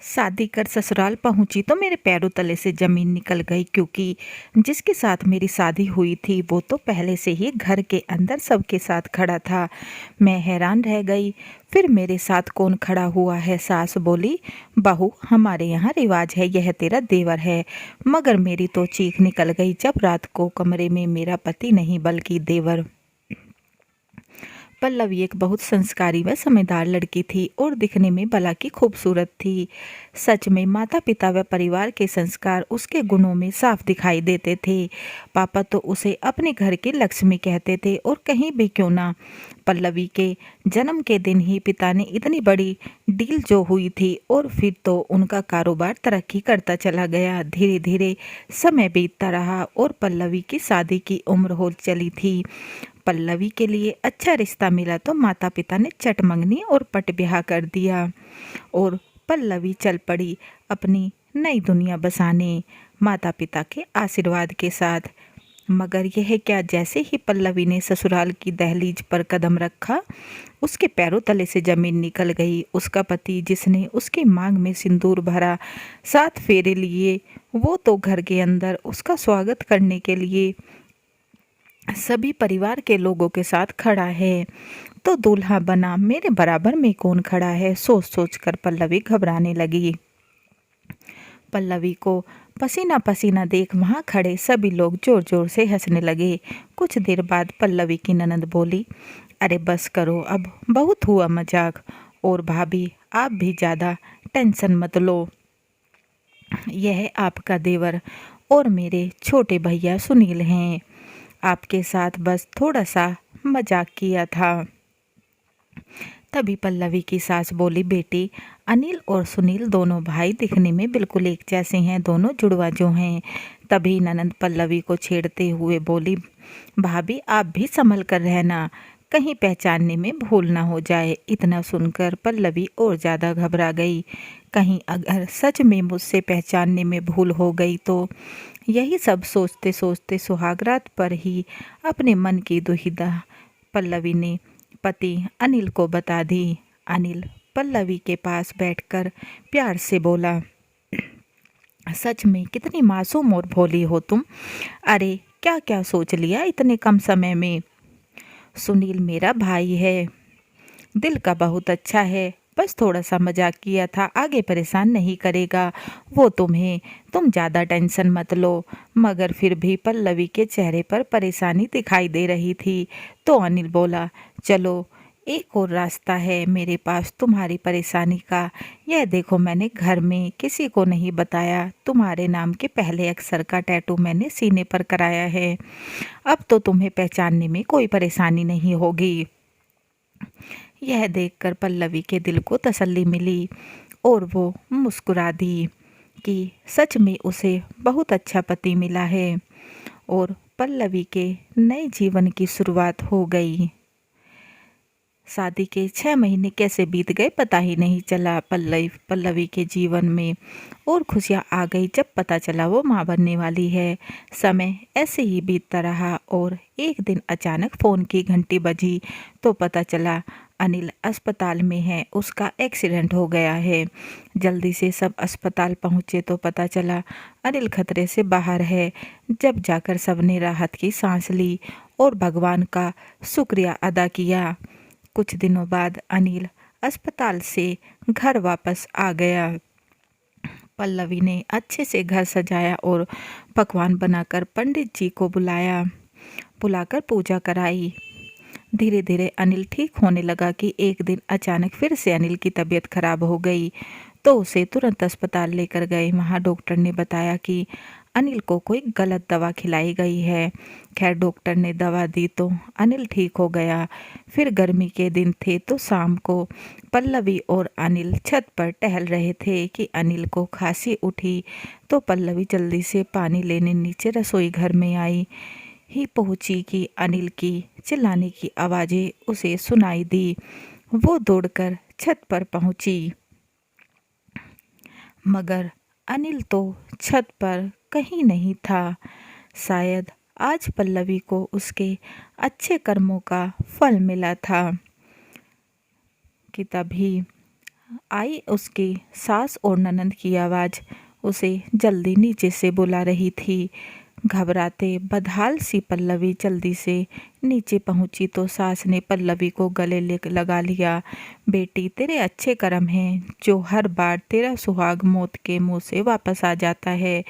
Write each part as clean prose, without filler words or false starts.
शादी कर ससुराल पहुंची तो मेरे पैरों तले से ज़मीन निकल गई, क्योंकि जिसके साथ मेरी शादी हुई थी वो तो पहले से ही घर के अंदर सबके साथ खड़ा था। मैं हैरान रह गई। फिर मेरे साथ कौन खड़ा हुआ है? सास बोली, बहू हमारे यहाँ रिवाज है, यह तेरा देवर है। मगर मेरी तो चीख निकल गई जब रात को कमरे में मेरा पति नहीं बल्कि देवर। पल्लवी एक बहुत संस्कारी व समझदार लड़की थी और दिखने में भला की खूबसूरत थी। सच में माता पिता व परिवार के संस्कार उसके गुणों में साफ दिखाई देते थे। पापा तो उसे अपने घर की लक्ष्मी कहते थे, और कहीं भी क्यों ना। पल्लवी के जन्म के दिन ही पिता ने इतनी बड़ी डील जो हुई थी, और फिर तो उनका कारोबार तरक्की करता चला गया। धीरे धीरे समय बीतता रहा और पल्लवी की शादी की उम्र हो चली थी। पल्लवी के लिए अच्छा रिश्ता मिला तो माता पिता ने चट मंगनी और पट ब्याह कर दिया, और पल्लवी चल पड़ी अपनी नई दुनिया बसाने माता पिता के आशीर्वाद के साथ। मगर यह क्या, जैसे ही पल्लवी ने ससुराल की दहलीज पर कदम रखा, उसके पैरों तले से जमीन निकल गई। उसका पति, जिसने उसकी मांग में सिंदूर भरा, 7 फेरे लिए, वो तो घर के अंदर उसका स्वागत करने के लिए सभी परिवार के लोगों के साथ खड़ा है, तो दूल्हा बना मेरे बराबर में कौन खड़ा है? सोच सोच कर पल्लवी घबराने लगी। पल्लवी को पसीना पसीना देख वहां खड़े सभी लोग जोर जोर से हंसने लगे। कुछ देर बाद पल्लवी की ननद बोली, अरे बस करो अब, बहुत हुआ मजाक। और भाभी, आप भी ज़्यादा टेंशन मत लो, यह आपका देवर और मेरे छोटे भैया सुनील हैं। आपके साथ बस थोड़ा सा मजाक किया था। तभी पल्लवी की सास बोली, बेटी, अनिल और सुनील दोनों भाई दिखने में बिल्कुल एक जैसे हैं, दोनों जुड़वा जो हैं। तभी ननंद पल्लवी को छेड़ते हुए बोली, भाभी आप भी संभल कर रहना, कहीं पहचानने में भूल ना हो जाए। इतना सुनकर पल्लवी और ज़्यादा घबरा गई। कहीं अगर सच में मुझसे पहचानने में भूल हो गई तो? यही सब सोचते सोचते सुहागरात पर ही अपने मन की दुविधा पल्लवी ने पति अनिल को बता दी। अनिल पल्लवी के पास बैठकर प्यार से बोला, सच में कितनी मासूम और भोली हो तुम। अरे क्या क्या सोच लिया इतने कम समय में। सुनील मेरा भाई है, दिल का बहुत अच्छा है, बस थोड़ा सा मजाक किया था, आगे परेशान नहीं करेगा वो तुम्हें, तुम ज़्यादा टेंशन मत लो। मगर फिर भी पल्लवी के चेहरे पर परेशानी दिखाई दे रही थी, तो अनिल बोला, चलो एक और रास्ता है मेरे पास तुम्हारी परेशानी का। यह देखो, मैंने घर में किसी को नहीं बताया, तुम्हारे नाम के पहले अक्षर का टैटू मैंने सीने पर कराया है। अब तो तुम्हें पहचानने में कोई परेशानी नहीं होगी। यह देखकर पल्लवी के दिल को तसल्ली मिली और वो मुस्कुरा दी कि सच में उसे बहुत अच्छा पति मिला है, और पल्लवी के नए जीवन की शुरुआत हो गई। शादी के 6 महीने कैसे बीत गए पता ही नहीं चला पल्लवी के जीवन में, और खुशियाँ आ गई जब पता चला वो माँ बनने वाली है। समय ऐसे ही बीतता रहा और एक दिन अचानक फ़ोन की घंटी बजी तो पता चला अनिल अस्पताल में है, उसका एक्सीडेंट हो गया है। जल्दी से सब अस्पताल पहुँचे तो पता चला अनिल खतरे से बाहर है। जब जाकर सबने राहत की सांस ली और भगवान का शुक्रिया अदा किया। कुछ दिनों बाद अनिल अस्पताल से घर वापस आ गया। पल्लवी ने अच्छे से घर सजाया और पकवान बनाकर पंडित जी को बुलाकर पूजा कराई। धीरे धीरे अनिल ठीक होने लगा कि एक दिन अचानक फिर से अनिल की तबीयत खराब हो गई, तो उसे तुरंत अस्पताल लेकर गए। वहाँ डॉक्टर ने बताया कि अनिल को कोई गलत दवा खिलाई गई है। खैर डॉक्टर ने दवा दी तो अनिल ठीक हो गया। फिर गर्मी के दिन थे तो शाम को पल्लवी और अनिल छत पर टहल रहे थे कि अनिल को खांसी उठी, तो पल्लवी जल्दी से पानी लेने नीचे रसोई घर में आई ही पहुंची कि अनिल की चिल्लाने की आवाज़ें उसे सुनाई दी। वो दौड़कर छत पर पहुंची, मगर अनिल तो छत पर कहीं नहीं था। शायद आज पल्लवी को उसके अच्छे कर्मों का फल मिला था कि तभी आई उसकी सास और ननंद की आवाज़ उसे जल्दी नीचे से बुला रही थी। घबराते बदहाल सी पल्लवी जल्दी से नीचे पहुंची तो सास ने पल्लवी को गले लगा लिया। बेटी, तेरे अच्छे कर्म हैं जो हर बार तेरा सुहाग मौत के मुंह से वापस आ जाता है।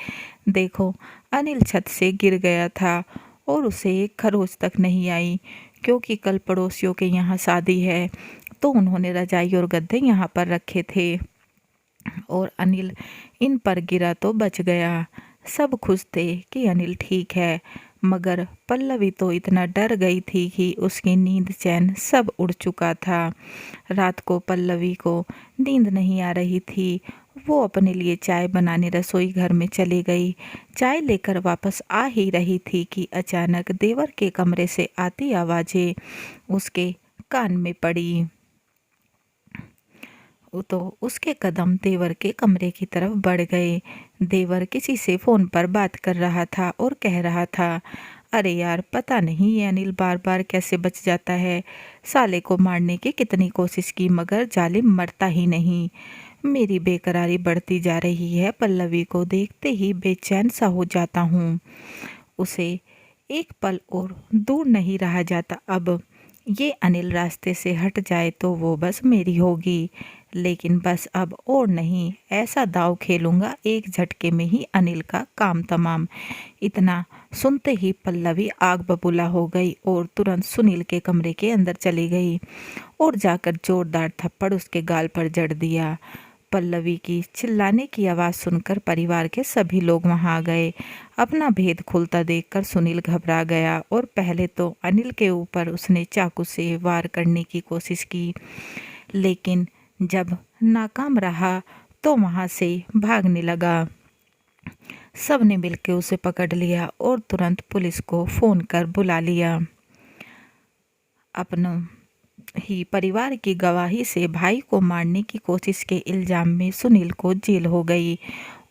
देखो, अनिल छत से गिर गया था और उसे एक खरोच तक नहीं आई, क्योंकि कल पड़ोसियों के यहाँ शादी है तो उन्होंने रजाई और गद्दे यहाँ पर रखे थे और अनिल इन पर गिरा तो बच गया। सब खुश थे कि अनिल ठीक है, मगर पल्लवी तो इतना डर गई थी कि उसकी नींद चैन सब उड़ चुका था। रात को पल्लवी को नींद नहीं आ रही थी। वो अपने लिए चाय बनाने रसोई घर में चली गई। चाय लेकर वापस आ ही रही थी कि अचानक देवर के कमरे से आती आवाज़ें उसके कान में पड़ी। तो उसके कदम देवर के कमरे की तरफ बढ़ गए। देवर किसी से फ़ोन पर बात कर रहा था और कह रहा था, अरे यार, पता नहीं ये अनिल बार बार कैसे बच जाता है। साले को मारने की कितनी कोशिश की मगर जालिम मरता ही नहीं। मेरी बेकरारी बढ़ती जा रही है। पल्लवी को देखते ही बेचैन सा हो जाता हूँ। उसे एक पल और दूर नहीं रहा जाता। अब ये अनिल रास्ते से हट जाए तो वो बस मेरी होगी, लेकिन बस अब और नहीं। ऐसा दाव खेलूंगा एक झटके में ही अनिल का काम तमाम। इतना सुनते ही पल्लवी आग बबूला हो गई और तुरंत सुनील के कमरे के अंदर चली गई और जाकर जोरदार थप्पड़ उसके गाल पर जड़ दिया। पल्लवी की चिल्लाने की आवाज़ सुनकर परिवार के सभी लोग वहां आ गए। अपना भेद खुलता देखकर सुनील घबरा गया और पहले तो अनिल के ऊपर उसने चाकू से वार करने की कोशिश की, लेकिन जब नाकाम रहा तो वहां से भागने लगा। सबने मिलकर उसे पकड़ लिया और तुरंत पुलिस को फ़ोन कर बुला लिया। अपनों ही परिवार की गवाही से भाई को मारने की कोशिश के इल्जाम में सुनील को जेल हो गई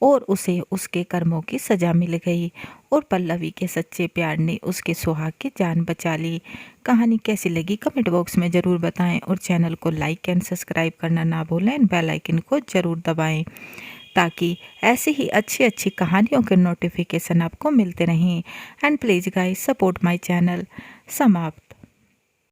और उसे उसके कर्मों की सज़ा मिल गई और पल्लवी के सच्चे प्यार ने उसके सुहाग की जान बचा ली। कहानी कैसी लगी कमेंट बॉक्स में ज़रूर बताएं और चैनल को लाइक एंड सब्सक्राइब करना ना भूलें। बेल आइकन को ज़रूर दबाएं ताकि ऐसी ही अच्छी अच्छी कहानियों के नोटिफिकेशन आपको मिलते रहें। And please guys, support my channel. समाप्त।